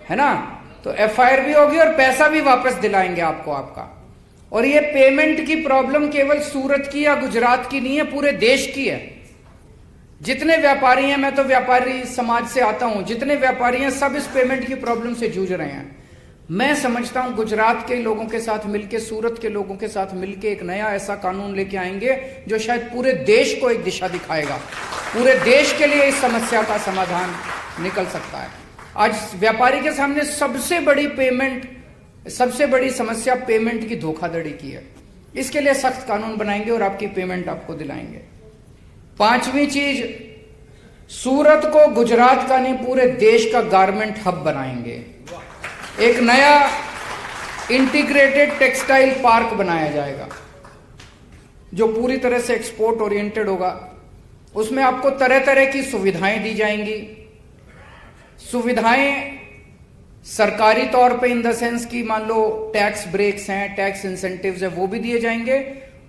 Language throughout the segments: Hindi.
है ना? तो एफआईआर भी होगी और पैसा भी वापस दिलाएंगे आपको आपका। और ये पेमेंट की प्रॉब्लम केवल सूरत की या गुजरात की नहीं है, पूरे देश की है। जितने व्यापारी हैं, मैं तो व्यापारी समाज से आता हूं, जितने व्यापारी हैं सब इस पेमेंट की प्रॉब्लम से जूझ रहे हैं। मैं समझता हूं गुजरात के लोगों के साथ मिलकर, सूरत के लोगों के साथ मिलकर एक नया ऐसा कानून लेके आएंगे जो शायद पूरे देश को एक दिशा दिखाएगा। पूरे देश के लिए इस समस्या का समाधान निकल सकता है। आज व्यापारी के सामने सबसे बड़ी समस्या पेमेंट की धोखाधड़ी की है। इसके लिए सख्त कानून बनाएंगे और आपकी पेमेंट आपको दिलाएंगे। पांचवी चीज, सूरत को गुजरात का नहीं पूरे देश का गारमेंट हब बनाएंगे। एक नया इंटीग्रेटेड टेक्सटाइल पार्क बनाया जाएगा जो पूरी तरह से एक्सपोर्ट ओरिएंटेड होगा। उसमें आपको तरह तरह की सुविधाएं दी जाएंगी। सुविधाएं सरकारी तौर पे इन द सेंस की, मान लो टैक्स ब्रेक्स हैं, टैक्स इंसेंटिव्स है, वो भी दिए जाएंगे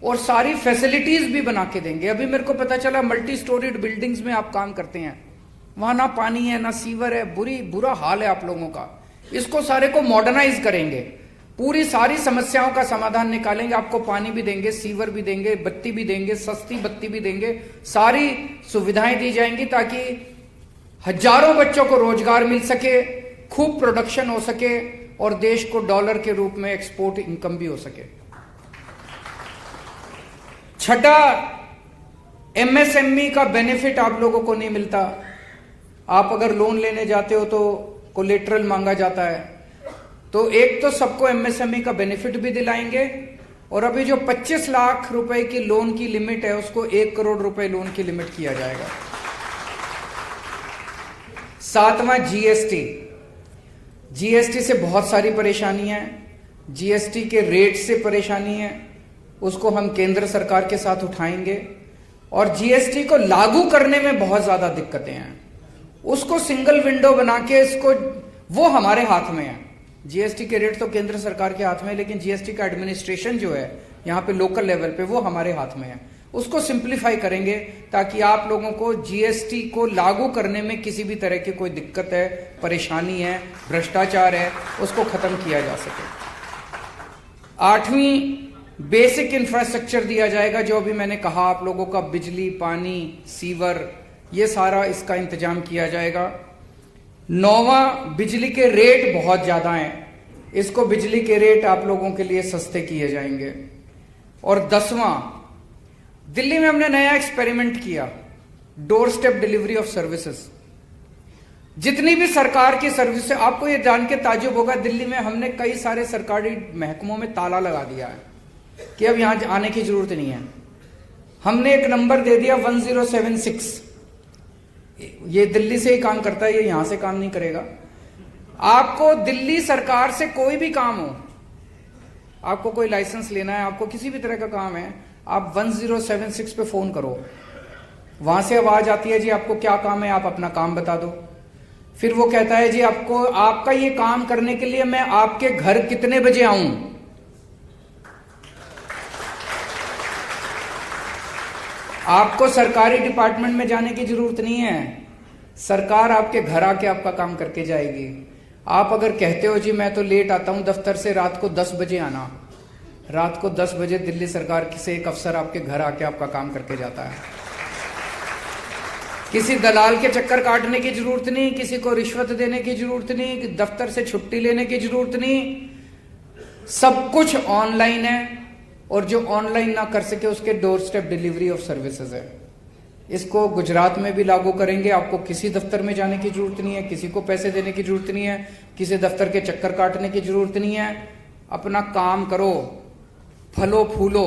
और सारी फैसिलिटीज भी बना के देंगे। अभी मेरे को पता चला मल्टी स्टोरीड बिल्डिंग्स में आप काम करते हैं, वहां ना पानी है ना सीवर है, बुरा हाल है आप लोगों का। इसको सारे को मॉडर्नाइज करेंगे, पूरी सारी समस्याओं का समाधान निकालेंगे। आपको पानी भी देंगे, सीवर भी देंगे, बत्ती भी देंगे, सस्ती बत्ती भी देंगे, सारी सुविधाएं दी जाएंगी ताकि हजारों बच्चों को रोजगार मिल सके, खूब प्रोडक्शन हो सके और देश को डॉलर के रूप में एक्सपोर्ट इनकम भी हो सके। छठा, एमएसएमई का बेनिफिट आप लोगों को नहीं मिलता। आप अगर लोन लेने जाते हो तो कोलेटरल मांगा जाता है, तो एक तो सबको एमएसएमई का बेनिफिट भी दिलाएंगे और अभी जो 25 लाख रुपए की लोन की लिमिट है उसको 1 करोड़ रुपए लोन की लिमिट किया जाएगा। सातवां, जीएसटी से बहुत सारी परेशानी है। जीएसटी के रेट से परेशानी है, उसको हम केंद्र सरकार के साथ उठाएंगे। और जीएसटी को लागू करने में बहुत ज्यादा दिक्कतें हैं, उसको सिंगल विंडो बना के इसको, वो हमारे हाथ में है। जीएसटी के रेट तो केंद्र सरकार के हाथ में है, लेकिन जीएसटी का एडमिनिस्ट्रेशन जो है यहाँ पे लोकल लेवल पे, वो हमारे हाथ में है। उसको सिंप्लीफाई करेंगे ताकि आप लोगों को जीएसटी को लागू करने में किसी भी तरह की कोई दिक्कत है, परेशानी है, भ्रष्टाचार है, उसको खत्म किया जा सके। आठवीं, बेसिक इंफ्रास्ट्रक्चर दिया जाएगा, जो अभी मैंने कहा आप लोगों का बिजली, पानी, सीवर, ये सारा इसका इंतजाम किया जाएगा। नौवां, बिजली के रेट बहुत ज्यादा हैं, इसको बिजली के रेट आप लोगों के लिए सस्ते किए जाएंगे। और 10वां, दिल्ली में हमने नया एक्सपेरिमेंट किया, door step delivery of services. जितनी भी सरकार की सर्विस, आपको ये जान के ताज्जुब होगा, दिल्ली में हमने कई सारे सरकारी महकमों में ताला लगा दिया है कि अब यहां आने की जरूरत नहीं है। हमने एक नंबर दे दिया 1076, ये दिल्ली से ही काम करता है, ये यहां से काम नहीं करेगा। आपको दिल्ली सरकार से कोई भी काम हो, आपको कोई लाइसेंस लेना है, आपको किसी भी तरह का काम है, आप 1076 पे फोन करो, वहां से आवाज आती है, जी आपको क्या काम है, आप अपना काम बता दो। फिर वो कहता है, जी आपको, आपका ये काम करने के लिए मैं आपके घर कितने बजे आऊं। आपको सरकारी डिपार्टमेंट में जाने की जरूरत नहीं है, सरकार आपके घर आके आपका काम करके जाएगी। आप अगर कहते हो जी मैं तो लेट आता हूं दफ्तर से, रात को 10 बजे आना, रात को 10 बजे दिल्ली सरकार से एक अफसर आपके घर आके आपका काम करके जाता है। किसी दलाल के चक्कर काटने की जरूरत नहीं, किसी को रिश्वत देने की जरूरत नहीं, दफ्तर से छुट्टी लेने की जरूरत नहीं, सब कुछ ऑनलाइन है। और जो ऑनलाइन ना कर सके उसके door step delivery of services है। इसको गुजरात में भी लागू करेंगे। आपको किसी दफ्तर में जाने की जरूरत नहीं है, किसी को पैसे देने की जरूरत नहीं है, किसी दफ्तर के चक्कर काटने की जरूरत नहीं है। अपना काम करो, फलो फूलो,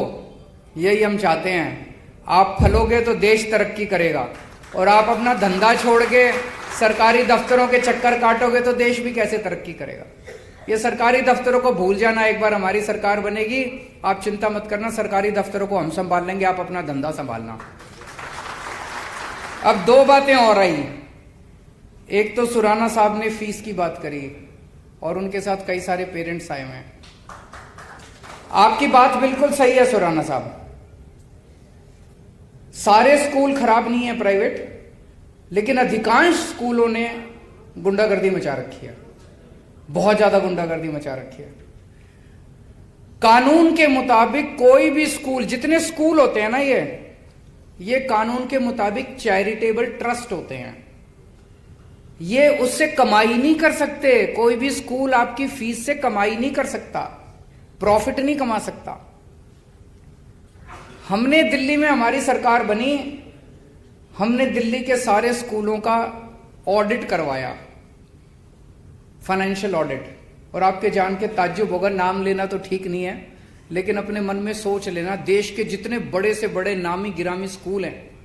यही हम चाहते हैं। आप फलोगे तो देश तरक्की करेगा, और आप अपना धंधा छोड़ के सरकारी दफ्तरों के चक्कर काटोगे तो देश भी कैसे तरक्की करेगा। ये सरकारी दफ्तरों को भूल जाना, एक बार हमारी सरकार बनेगी, आप चिंता मत करना, सरकारी दफ्तरों को हम संभाल लेंगे, आप अपना धंधा संभालना। अब 2 बातें और आई। एक तो सुराना साहब ने फीस की बात करी और उनके साथ कई सारे पेरेंट्स आए हुए हैं। आपकी बात बिल्कुल सही है सुराना साहब, सारे स्कूल खराब नहीं है प्राइवेट, लेकिन अधिकांश स्कूलों ने गुंडागर्दी मचा रखी है। बहुत ज्यादा गुंडागर्दी मचा रखी है। कानून के मुताबिक कोई भी स्कूल, जितने स्कूल होते हैं ना, ये कानून के मुताबिक चैरिटेबल ट्रस्ट होते हैं। ये उससे कमाई नहीं कर सकते। कोई भी स्कूल आपकी फीस से कमाई नहीं कर सकता, प्रॉफिट नहीं कमा सकता। हमने दिल्ली में, हमारी सरकार बनी, हमने दिल्ली के सारे स्कूलों का ऑडिट करवाया, फाइनेंशियल ऑडिट। और आपके जान के ताज्जुब होगा, नाम लेना तो ठीक नहीं है, लेकिन अपने मन में सोच लेना, देश के जितने बड़े से बड़े नामी गिरामी स्कूल हैं